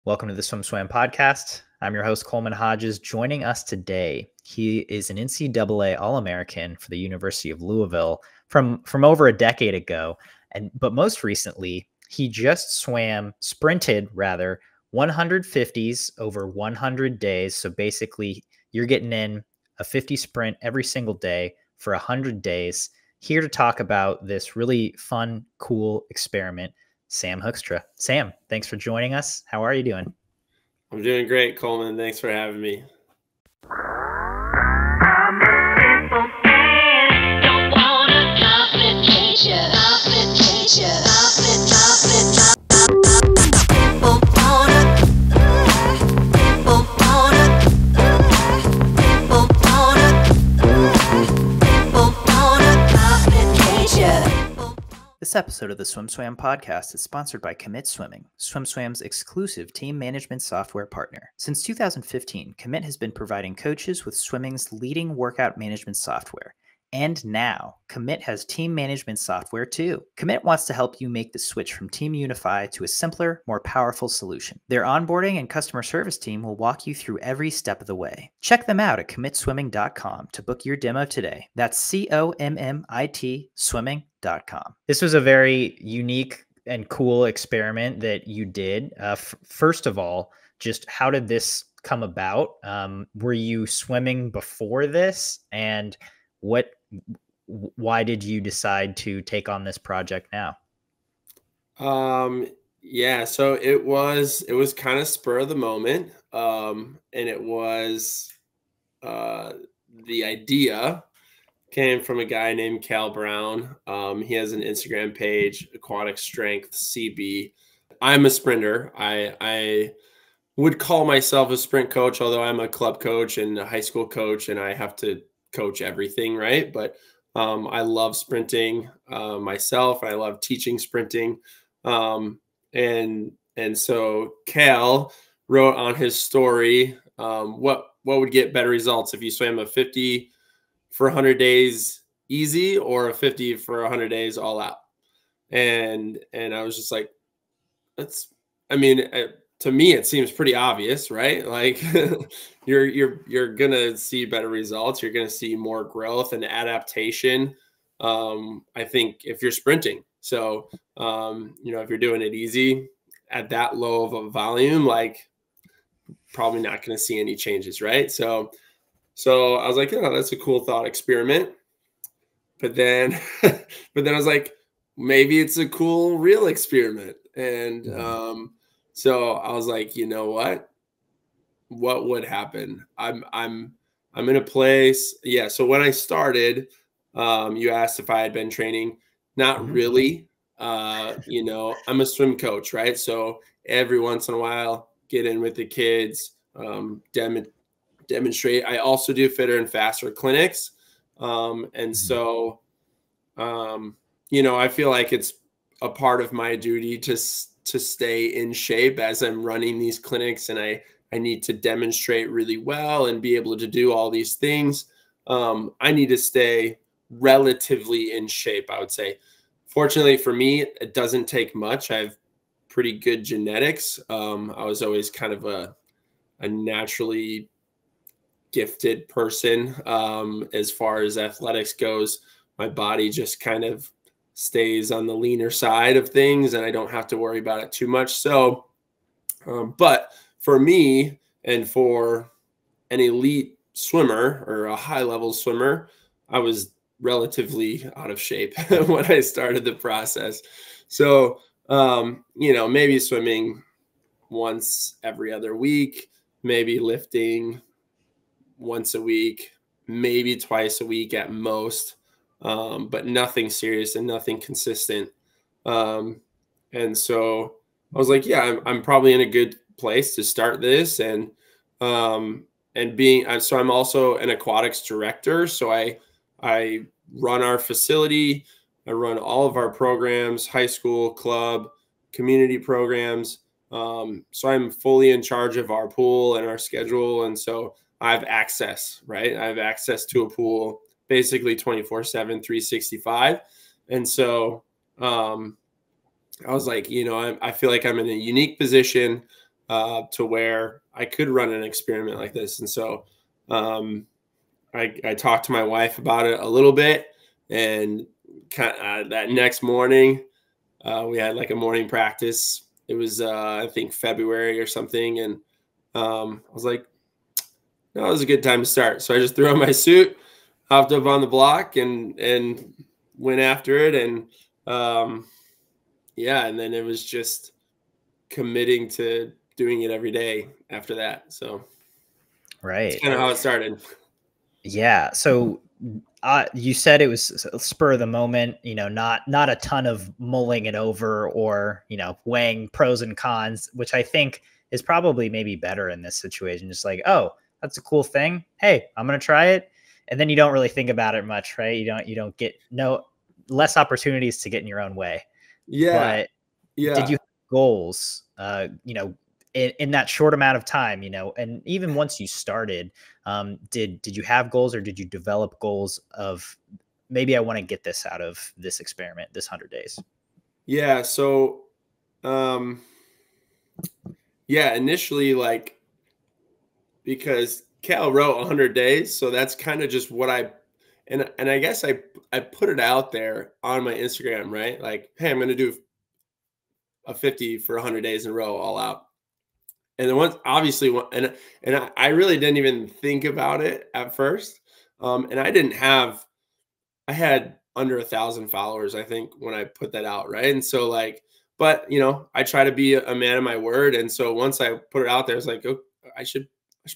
Welcome to the Swam podcast. I'm your host, Coleman Hodges. Joining us today, he is an NCAA All-American for the University of Louisville from over a decade ago. But most recently, he just sprinted 150s over 100 days. So basically, you're getting in a 50 sprint every single day for 100 days. Here to talk about this really fun, cool experiment, Sam Hoekstra. Sam, thanks for joining us. How are you doing? I'm doing great, Coleman. Thanks for having me. This episode of the Swam podcast is sponsored by Commit Swimming, SwimSwam's exclusive team management software partner. Since 2015, Commit has been providing coaches with swimming's leading workout management software. And now, Commit has team management software too. Commit wants to help you make the switch from Team Unify to a simpler, more powerful solution. Their onboarding and customer service team will walk you through every step of the way. Check them out at commitswimming.com to book your demo today. That's COMMIT swimming.com. This was a very unique and cool experiment that you did. First of all, just how did this come about? Were you swimming before this? And why did you decide to take on this project now? Yeah, so it was kind of spur of the moment. And it was, the idea came from a guy named Cal Brown. He has an Instagram page, Aquatic Strength CB. I'm a sprinter. I would call myself a sprint coach, although I'm a club coach and a high school coach, and I have to coach everything, right? But I love sprinting myself. I love teaching sprinting. And so Cal wrote on his story, what would get better results if you swam a 50 for 100 days easy or a 50 for 100 days all out. And I was just like, to me, it seems pretty obvious, right? Like you're going to see better results. You're going to see more growth and adaptation. I think if you're sprinting, so, if you're doing it easy at that low of a volume, like probably not going to see any changes. Right. So I was like, that's a cool thought experiment. But then I was like, maybe it's a cool, real experiment. And so I was like, you know what would happen? I'm in a place. Yeah. So when I started, you asked if I had been training. Not really. I'm a swim coach, right? So every once in a while, get in with the kids, demonstrate. I also do fitter and faster clinics. So, I feel like it's a part of my duty to stay in shape as I'm running these clinics, and I need to demonstrate really well and be able to do all these things. I need to stay relatively in shape, I would say. Fortunately for me, it doesn't take much. I have pretty good genetics. I was always kind of a naturally gifted person. As far as athletics goes, my body just kind of stays on the leaner side of things, and I don't have to worry about it too much. So, but for me and for an elite swimmer or a high level swimmer, I was relatively out of shape when I started the process. So, maybe swimming once every other week, maybe lifting once a week, maybe twice a week at most, but nothing serious and nothing consistent. And so I was like, yeah, I'm probably in a good place to start this. And so I'm also an aquatics director. So I run our facility. I run all of our programs, high school, club, community programs. So I'm fully in charge of our pool and our schedule. And so I have access, right? I have access to a pool basically 24/7, 365. And so I was like, I feel like I'm in a unique position. to where I could run an experiment like this. And so I talked to my wife about it a little bit, and that next morning we had like a morning practice. It was I think February or something, and I was like, no, it was a good time to start. So I just threw on my suit, hopped up on the block, and went after it. And yeah, and then it was just committing to doing it every day after that. So right, that's kind of how it started. Yeah. So you said it was spur of the moment, not a ton of mulling it over or, weighing pros and cons, which I think is probably maybe better in this situation. Just like, oh, that's a cool thing. Hey, I'm going to try it. And then you don't really think about it much, right? You don't get less opportunities to get in your own way. Yeah. But did you have goals, in that short amount of time, and even once you started, did you have goals, or did you develop goals of maybe I want to get this out of this experiment, this 100 days? Yeah. So, initially, like, because Cal wrote 100 days. So that's kind of just what and I guess I put it out there on my Instagram, right? Like, hey, I'm going to do a 50 for 100 days in a row, all out. And then once, obviously, and I really didn't even think about it at first. And I had under 1,000 followers, I think, when I put that out, right? And so like, but I try to be a man of my word. And so once I put it out there, I was like, oh, I should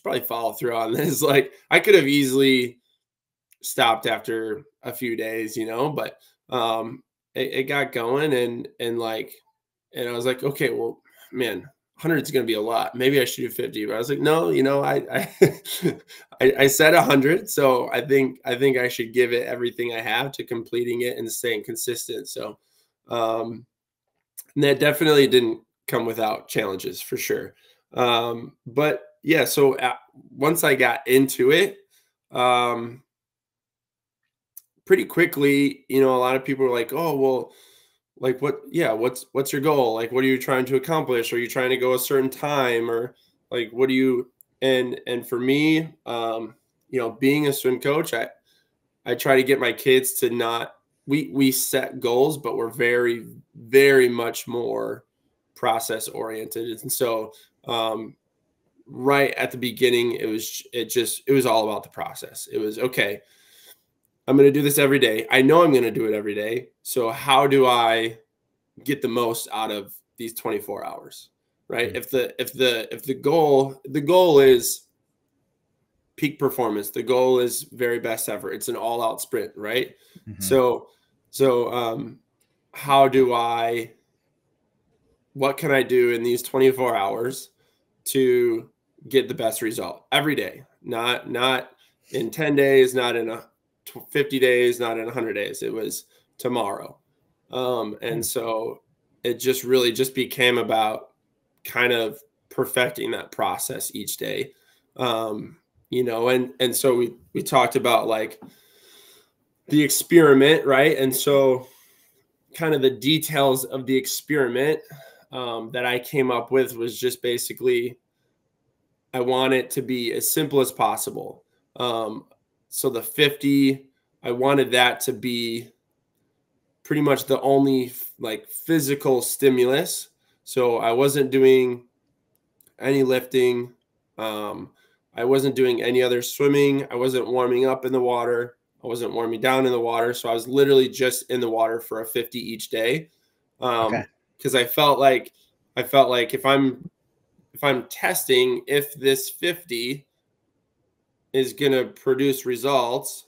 probably follow through on this. Like, I could have easily stopped after a few days, but it got going, and I was like, okay, well, man, 100 is going to be a lot. Maybe I should do 50. But I was like, no, I said 100. So I think I should give it everything I have to completing it and staying consistent. So that definitely didn't come without challenges, for sure. But yeah, so once I got into it, pretty quickly, a lot of people were like, oh, well, like what's your goal? Like, what are you trying to accomplish? Are you trying to go a certain time, or like, what do you, and for me, being a swim coach, I try to get my kids to not, we set goals, but we're very, very much more process oriented. And so, right at the beginning, it was all about the process. It was, okay, I'm going to do this every day. I know I'm going to do it every day. So how do I get the most out of these 24 hours? Right. Mm-hmm. If the goal is peak performance, the goal is very best effort. It's an all out sprint. Right. Mm-hmm. So what can I do in these 24 hours to get the best result every day? Not in 10 days, not in 50 days, not in 100 days. It was tomorrow. And so it just really just became about kind of perfecting that process each day. And so we talked about like the experiment, right? And so kind of the details of the experiment that I came up with was just basically, I want it to be as simple as possible. So the 50, I wanted that to be pretty much the only like physical stimulus. So I wasn't doing any lifting. I wasn't doing any other swimming. I wasn't warming up in the water. I wasn't warming down in the water. So I was literally just in the water for a 50 each day. Because I felt like if I'm testing if this 50 is going to produce results,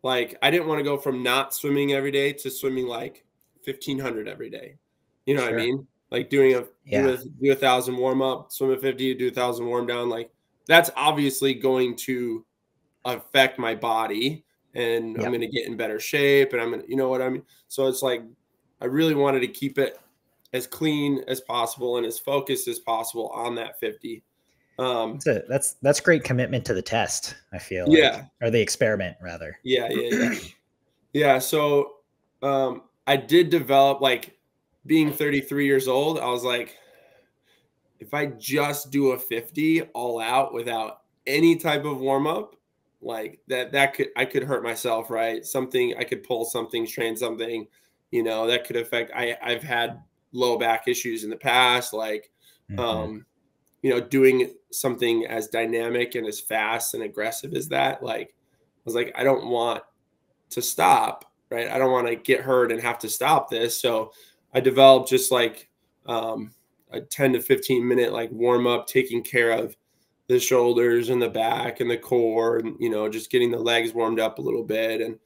like I didn't want to go from not swimming every day to swimming like 1,500 every day. You know what I mean? Like do a 1,000 warm up, swim at 50, do 1,000 warm down. Like that's obviously going to affect my body, and I'm going to get in better shape, and I'm going to, you know what I mean? So it's like, I really wanted to keep it as clean as possible and as focused as possible on that 50. That's great commitment to the test, I feel like, or the experiment rather. Yeah. So I did develop, like being 33 years old, I was like, if I just do a 50 all out without any type of warm up, like I could hurt myself, right? Something, I could pull something, strain something, you know, that could affect, I've had low back issues in the past, like, you know, doing something as dynamic and as fast and aggressive as that, like, I was like, I don't want to stop, right? I don't want to get hurt and have to stop this. So I developed just like a 10 to 15 minute like warm up, taking care of the shoulders and the back and the core, and, you know, just getting the legs warmed up a little bit. And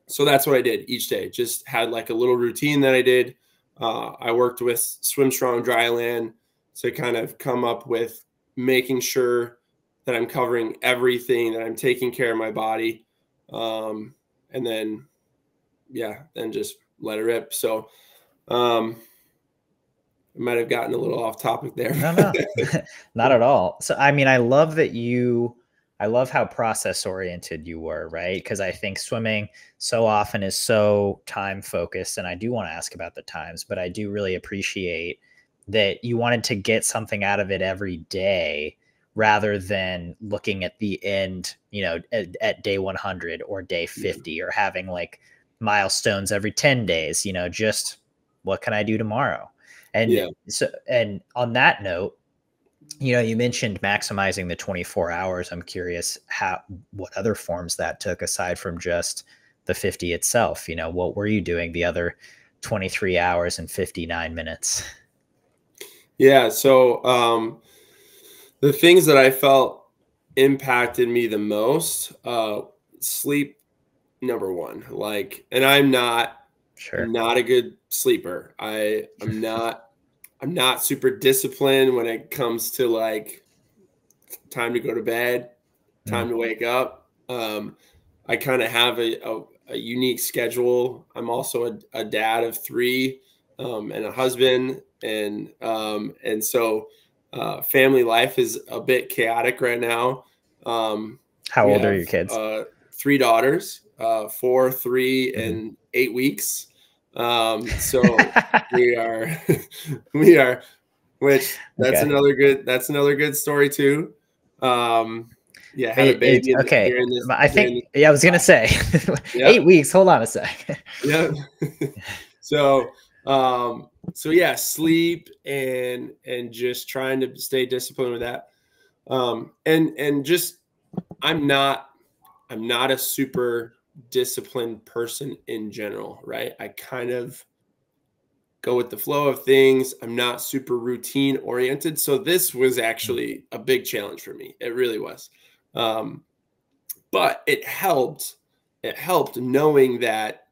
so that's what I did each day. Just had like a little routine that I did. I worked with Swim Strong Dryland to kind of come up with making sure that I'm covering everything, that I'm taking care of my body. And then, yeah, then just let it rip. So, I might have gotten a little off topic there. No, not at all. So, I mean, I love how process oriented you were, right? Because I think swimming so often is so time focused, and I do want to ask about the times, but I do really appreciate that you wanted to get something out of it every day rather than looking at the end, you know, at day 100 or day 50 or having like milestones every 10 days, you know, just what can I do tomorrow? And so, and on that note, you know, you mentioned maximizing the 24 hours. I'm curious what other forms that took aside from just the 50 itself. You know, what were you doing the other 23 hours and 59 minutes? Yeah. So, the things that I felt impacted me the most, sleep, number one, like, and I'm not a good sleeper. I'm not super disciplined when it comes to like time to go to bed, time to wake up. I kind of have a unique schedule. I'm also a dad of 3, and a husband. And so, family life is a bit chaotic right now. How old are your kids? 3 daughters, 4, 3, and 8 weeks. So we are, which that's another good story too. Yeah, had a baby. Okay. I think, I was going to say 8 weeks. Hold on a sec. Yeah. So yeah, sleep and just trying to stay disciplined with that. And just, I'm not a super disciplined person in general, right? I kind of go with the flow of things. I'm not super routine oriented. So this was actually a big challenge for me. It really was. But it helped knowing that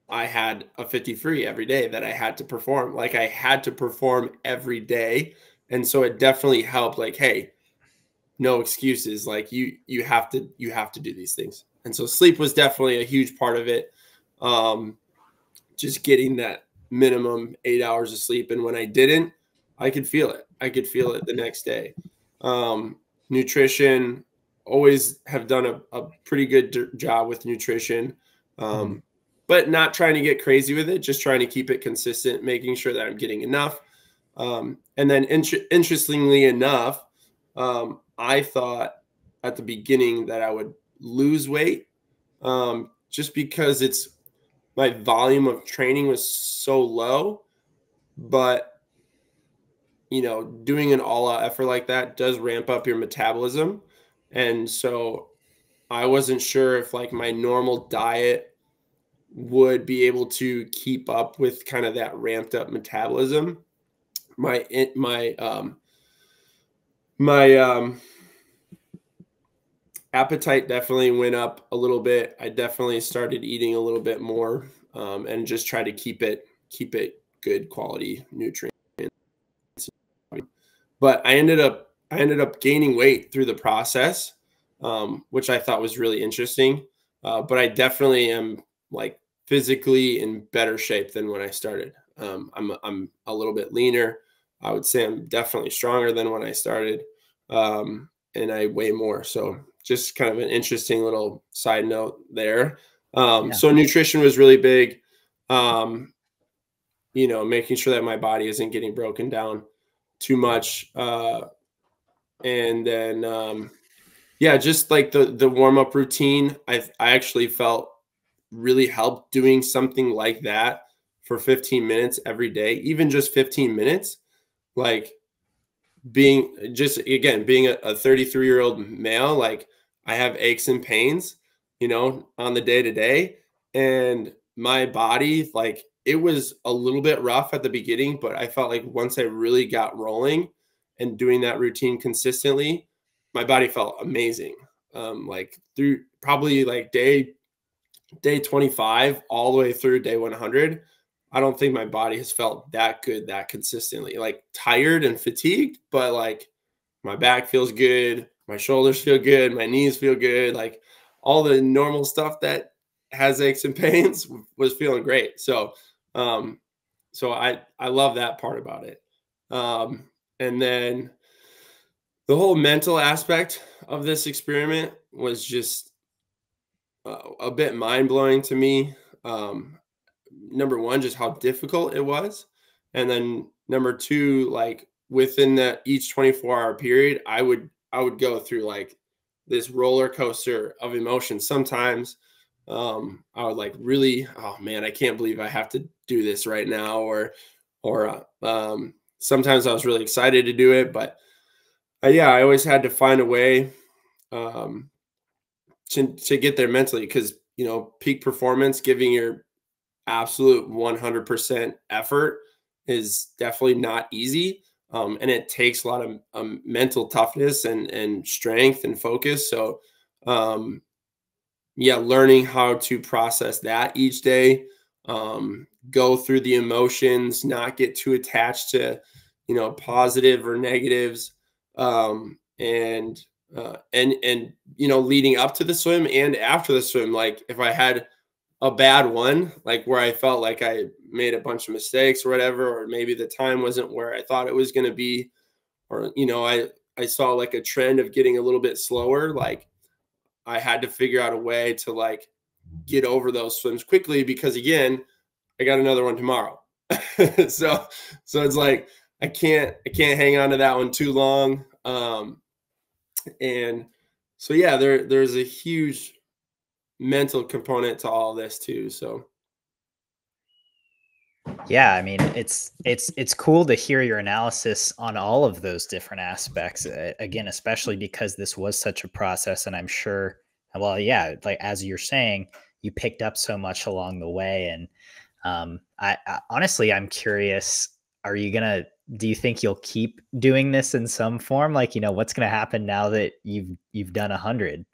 I had a 50 free every day that I had to perform. Like, I had to perform every day. And so it definitely helped, like, hey, no excuses. Like, you have to do these things. And so sleep was definitely a huge part of it. Just getting that minimum 8 hours of sleep. And when I didn't, I could feel it. The next day. Nutrition, always have done a pretty good job with nutrition. But not trying to get crazy with it, just trying to keep it consistent, making sure that I'm getting enough. And then interestingly enough, I thought at the beginning that I would lose weight, just because my volume of training was so low. But, you know, doing an all-out effort like that does ramp up your metabolism. And so I wasn't sure if like my normal diet would be able to keep up with kind of that ramped up metabolism. My appetite definitely went up a little bit. I definitely started eating a little bit more, and just try to keep it good quality nutrients. But I ended up gaining weight through the process, which I thought was really interesting. But I definitely am like physically in better shape than when I started. I'm a little bit leaner. I would say I'm definitely stronger than when I started, and I weigh more. So just kind of an interesting little side note there. So nutrition was really big. you know, making sure that my body isn't getting broken down too much. And then, yeah, just like the warm up routine, I actually felt really helped doing something like that for 15 minutes every day, even just 15 minutes, like being just, again, being a 33-year-old male, like I have aches and pains, you know, on the day to day. And my body, like it was a little bit rough at the beginning, but I felt like once I really got rolling and doing that routine consistently, my body felt amazing. Like through probably like day 25 all the way through day 100, I don't think my body has felt that good that consistently. Like tired and fatigued, but like my back feels good, my shoulders feel good, my knees feel good, like all the normal stuff that has aches and pains was feeling great. So I love that part about it. And then the whole mental aspect of this experiment was just a bit mind-blowing to me. Number one, just how difficult it was. And then number two, like within that each 24-hour period, I would go through like this roller coaster of emotions. Sometimes I would like really, oh man, I can't believe I have to do this right now. Or sometimes I was really excited to do it, but yeah, I always had to find a way to get there mentally, because, you know, peak performance, giving your absolute 100% effort is definitely not easy. And it takes a lot of mental toughness and strength and focus. So, yeah, learning how to process that each day, go through the emotions, not get too attached to, you know, positive or negatives. And you know, leading up to the swim and after the swim, like if I had a bad one, like where I felt like I made a bunch of mistakes or whatever, or maybe the time wasn't where I thought it was going to be, or, you know, I saw like a trend of getting a little bit slower, like I had to figure out a way to like get over those swims quickly, because again, I got another one tomorrow. so it's like I can't hang on to that one too long. And so yeah, there's a huge mental component to all this too. So yeah, I mean, it's cool to hear your analysis on all of those different aspects. Again, especially because this was such a process, and I'm sure, well, yeah, like as you're saying, you picked up so much along the way. And I honestly, I'm curious, do you think you'll keep doing this in some form? Like, you know, what's going to happen now that you've done 100?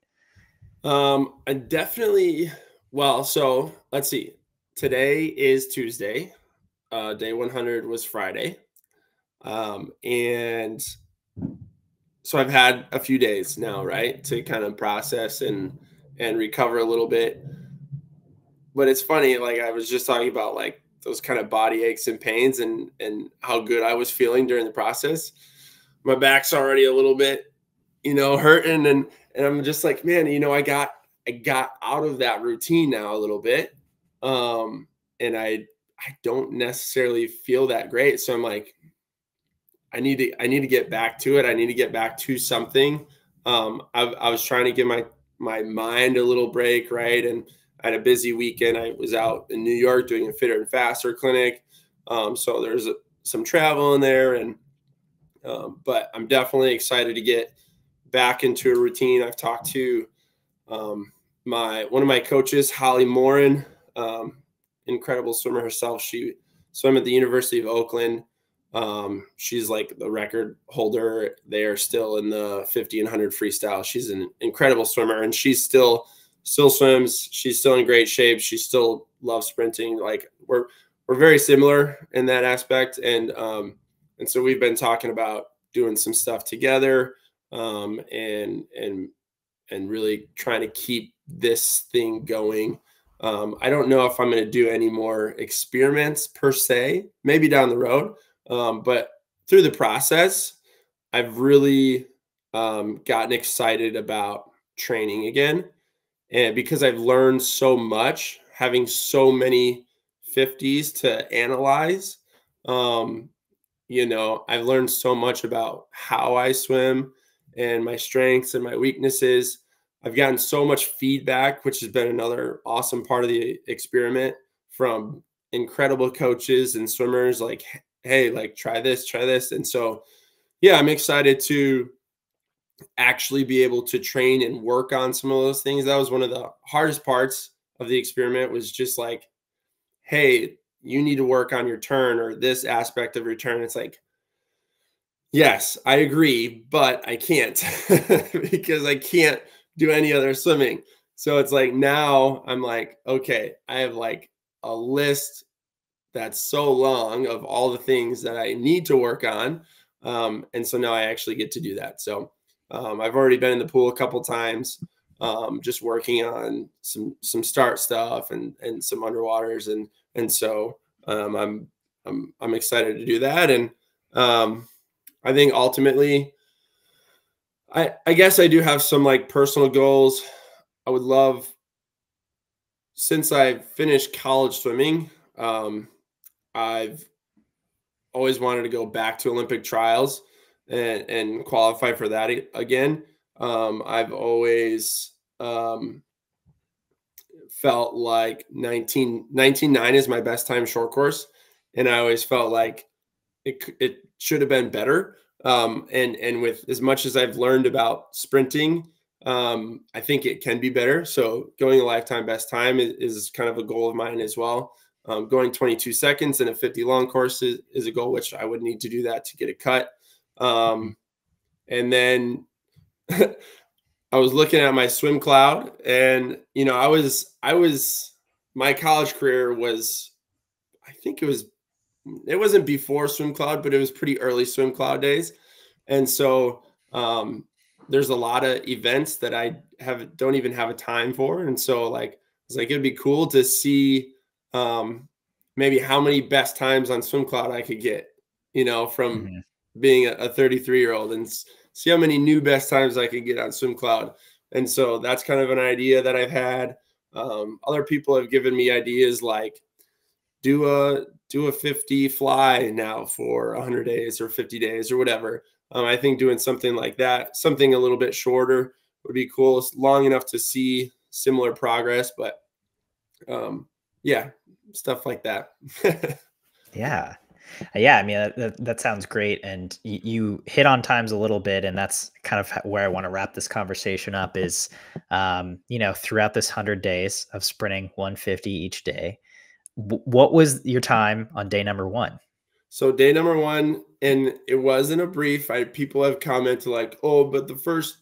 I definitely, well, so let's see. Today is Tuesday. Day 100 was Friday. And so I've had a few days now, right, to kind of process and recover a little bit. But it's funny, like I was just talking about like those kind of body aches and pains and how good I was feeling during the process. My back's already a little bit, you know, hurting, and I'm just like, man, you know, I got out of that routine now a little bit. And I don't necessarily feel that great. So I'm like, I need to get back to it. I need to get back to something. I was trying to give my mind a little break, right? And I had a busy weekend. I was out in New York doing a fitter and faster clinic. So there's some travel in there, and but I'm definitely excited to get back into a routine. I've talked to one of my coaches, Holly Morin, incredible swimmer herself. She swam at the University of Oakland. She's like the record holder there still in the 50 and 100 freestyle. She's an incredible swimmer, and she's still swims. She's still in great shape. She still loves sprinting. Like we're very similar in that aspect. And so we've been talking about doing some stuff together, and really trying to keep this thing going. I don't know if I'm going to do any more experiments per se, maybe down the road. But through the process, I've really gotten excited about training again. And because I've learned so much, having so many 50s to analyze, You know, I've learned so much about how I swim and my strengths and my weaknesses. I've gotten so much feedback, which has been another awesome part of the experiment, from incredible coaches and swimmers like, hey, like try this. And so, yeah, I'm excited to actually be able to train and work on some of those things. That was one of the hardest parts of the experiment, was just like, hey, you need to work on your turn or this aspect of your turn. It's like, yes, I agree, but I can't because I can't do any other swimming. So it's like, now I'm like, okay, I have like a list that's so long of all the things that I need to work on. And so now I actually get to do that. So I've already been in the pool a couple times, just working on some start stuff and some underwaters. And so I'm excited to do that. And I think ultimately, I guess I do have some like personal goals. I would love, since I finished college swimming, I've always wanted to go back to Olympic trials and qualify for that again. I've always felt like 19.9 is my best time short course. And I always felt like it should have been better. And with as much as I've learned about sprinting, I think it can be better. So going a lifetime best time is kind of a goal of mine as well. Going 22 seconds in a 50 long course is a goal, which I would need to do that to get a cut. And then I was looking at my swim cloud, and, you know, my college career was, I think it wasn't before swim cloud, but it was pretty early swim cloud days. And so there's a lot of events that I don't even have a time for. And so like, it's like, it'd be cool to see maybe how many best times on swim cloud I could get, you know, from being a 33-year-old, and see how many new best times I could get on swim cloud. And so that's kind of an idea that I've had. Other people have given me ideas like do a 50 fly now for 100 days or 50 days or whatever. I think doing something like that, something a little bit shorter, would be cool. It's long enough to see similar progress, but yeah, stuff like that. Yeah. Yeah. I mean, that sounds great. And you hit on times a little bit, and that's kind of where I want to wrap this conversation up is, you know, throughout this 100 days of sprinting 150 each day, what was your time on day number one? So day number one, and it wasn't a brief. People have commented like, oh, but the first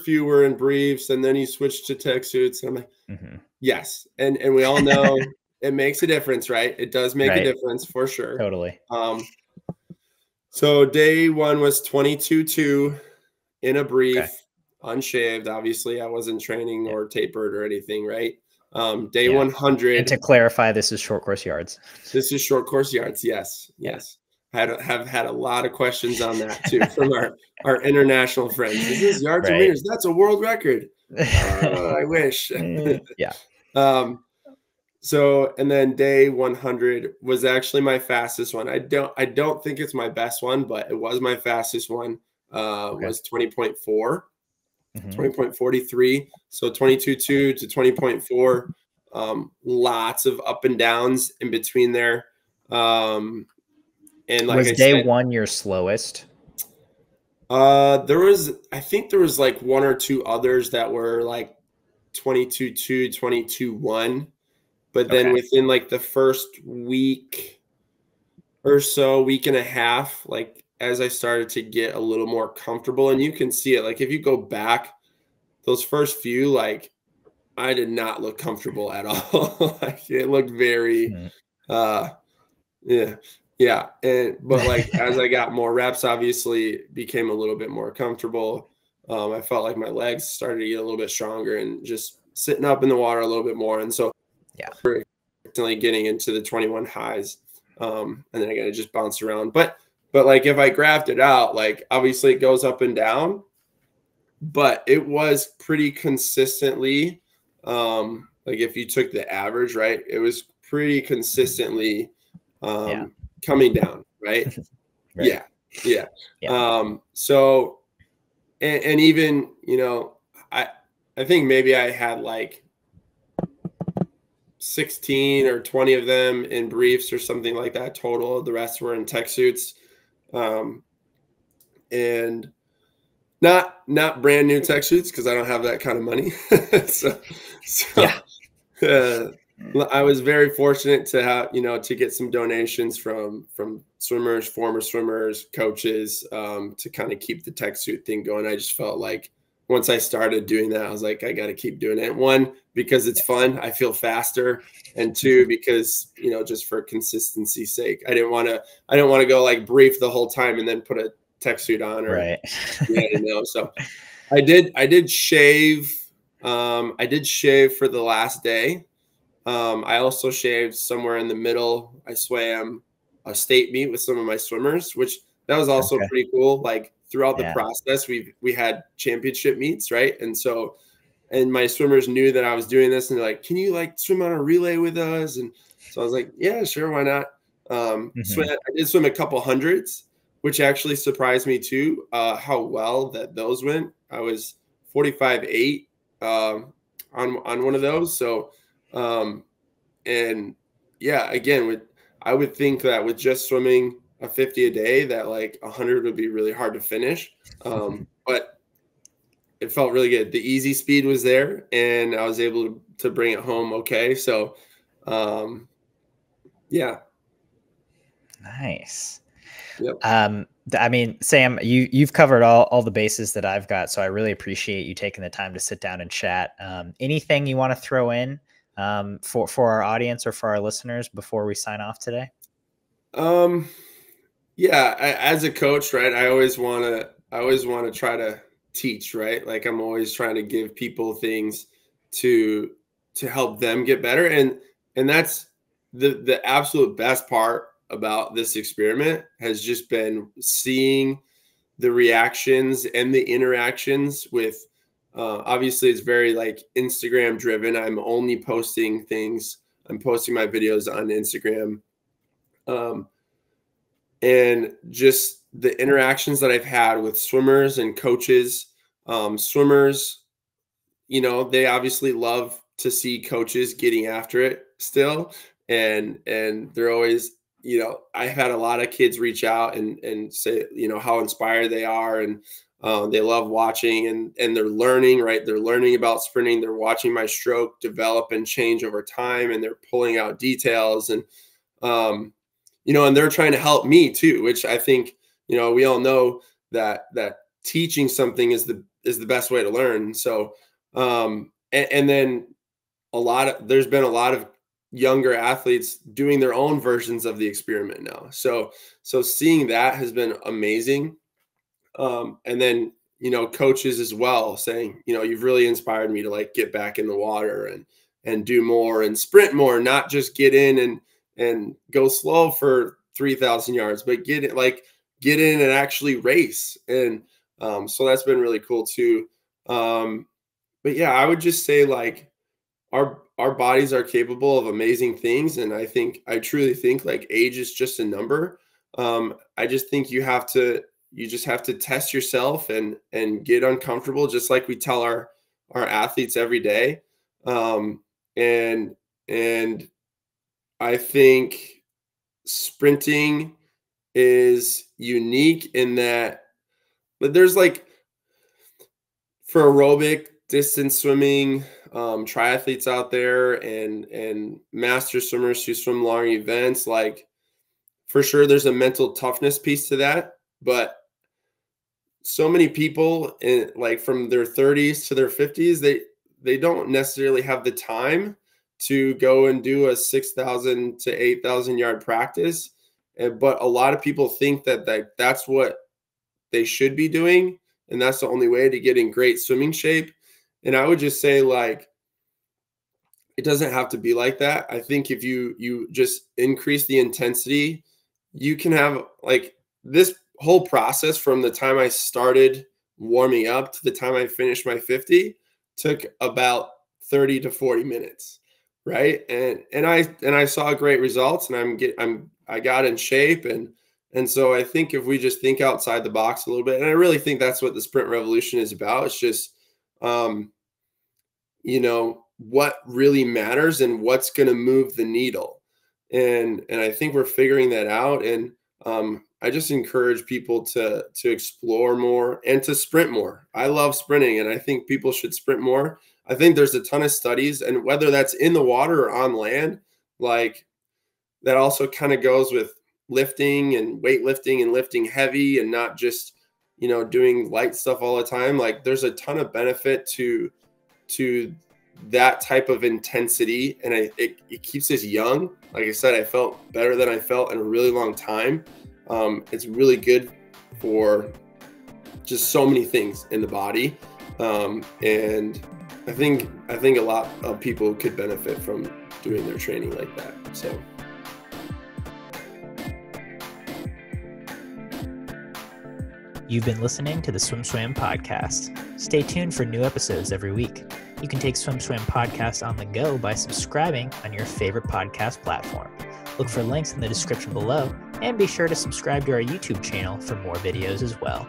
few were in briefs, and then he switched to tech suits. And I'm like, yes. And we all know it makes a difference, right? It does make a difference for sure. Totally. So day one was 22.2 in a brief, unshaved. Obviously, I wasn't training or tapered or anything, right? Day 100. And to clarify, this is short course yards. This is short course yards. Yes. Have had a lot of questions on that too from our international friends. Is this yards or meters? That's a world record. I wish. Yeah. So, and then day 100 was actually my fastest one. I don't think it's my best one, but it was my fastest one. Was 20.4. 20.43. So 22.2 to 20.4. Lots of up and downs in between there. And like was day one your slowest? I think there was like one or two others that were like 22.2, 22.1. But then within like the first week or so, week and a half, like as I started to get a little more comfortable, and you can see it, like if you go back those first few, like I did not look comfortable at all. Like it looked very, yeah. But like as I got more reps, obviously became a little bit more comfortable. I felt like my legs started to get a little bit stronger and just sitting up in the water a little bit more. And so definitely getting into the 21 highs. And then I got to just bounce around. But like if I graphed it out, like obviously it goes up and down, but it was pretty consistently, like if you took the average, right, it was pretty consistently coming down, right? Right. Yeah. Yeah. So, and even, you know, I think maybe I had like 16 or 20 of them in briefs or something like that total. The rest were in tech suits. And not brand new tech suits, because I don't have that kind of money. so Yeah. I was very fortunate to have, you know, to get some donations from swimmers, former swimmers, coaches, to kind of keep the tech suit thing going. I just felt like once I started doing that, I was like, I got to keep doing it. One, because it's fun, I feel faster, and two, because, you know, just for consistency's sake, I didn't want to go like brief the whole time and then put a tech suit on, or Right. yeah, you know. So I did shave. I did shave for the last day. I also shaved somewhere in the middle. I swam a state meet with some of my swimmers, which that was also Okay. pretty cool. Like throughout the Yeah. process, we had championship meets, right? And so, and my swimmers knew that I was doing this, and they're like, "Can you like swim on a relay with us?" And so I was like, "Yeah, sure, why not?" I did swim a couple hundreds, which actually surprised me too, how well that those went. I was 45.8 on one of those. So, and yeah, again, I would think that with just swimming a 50 a day, that like 100 would be really hard to finish. But it felt really good. The easy speed was there, and I was able to bring it home okay. So, yeah. Nice. Yep. I mean, Sam, you've covered all the bases that I've got, so I really appreciate you taking the time to sit down and chat. Anything you want to throw in for our audience or for our listeners before we sign off today? Yeah, as a coach, right, I always want to try to teach, right? Like I'm always trying to give people things to help them get better, and that's the absolute best part about this experiment has just been seeing the reactions and the interactions with, obviously it's very like Instagram driven. I'm only posting things. I'm posting my videos on Instagram. And just the interactions that I've had with swimmers and coaches. Swimmers, you know, they obviously love to see coaches getting after it still, and they're always, you know, I've had a lot of kids reach out and say, you know, how inspired they are, and they love watching, and they're learning, right? They're learning about sprinting. They're watching my stroke develop and change over time, and they're pulling out details, and you know, and they're trying to help me too, which I think, you know, we all know that teaching something is the best way to learn. So, and then there's been a lot of younger athletes doing their own versions of the experiment now. So seeing that has been amazing. And then, you know, coaches as well saying, you know, you've really inspired me to like get back in the water and do more and sprint more, not just get in and go slow for 3,000 yards, but get in and actually race. And so that's been really cool too. But yeah, I would just say like our bodies are capable of amazing things. And I truly think like age is just a number. I just think you just have to test yourself and get uncomfortable, just like we tell our athletes every day. And I think sprinting is unique in that, but there's like for aerobic distance swimming, triathletes out there and master swimmers who swim long events, like for sure there's a mental toughness piece to that. But so many people in like from their 30s to their 50s, they don't necessarily have the time to go and do a 6,000 to 8,000 yard practice. But a lot of people think that that's what they should be doing, and that's the only way to get in great swimming shape. And I would just say like it doesn't have to be like that. I think if you just increase the intensity, you can have like this whole process from the time I started warming up to the time I finished my 50 took about 30 to 40 minutes. Right. And I saw great results, and I'm I got in shape. And so I think if we just think outside the box a little bit, and I really think that's what the sprint revolution is about. It's just, you know, what really matters and what's going to move the needle. And I think we're figuring that out. And I just encourage people to explore more and to sprint more. I love sprinting, and I think people should sprint more. I think there's a ton of studies, and whether that's in the water or on land, like that also kind of goes with lifting and weightlifting and lifting heavy and not just, you know, doing light stuff all the time. Like there's a ton of benefit to that type of intensity, and it keeps us young. Like I said, I felt better than I felt in a really long time. It's really good for just so many things in the body. And I think a lot of people could benefit from doing their training like that. So. You've been listening to the Swim Swam podcast. Stay tuned for new episodes every week. You can take Swim Swam podcast on the go by subscribing on your favorite podcast platform. Look for links in the description below, and be sure to subscribe to our YouTube channel for more videos as well.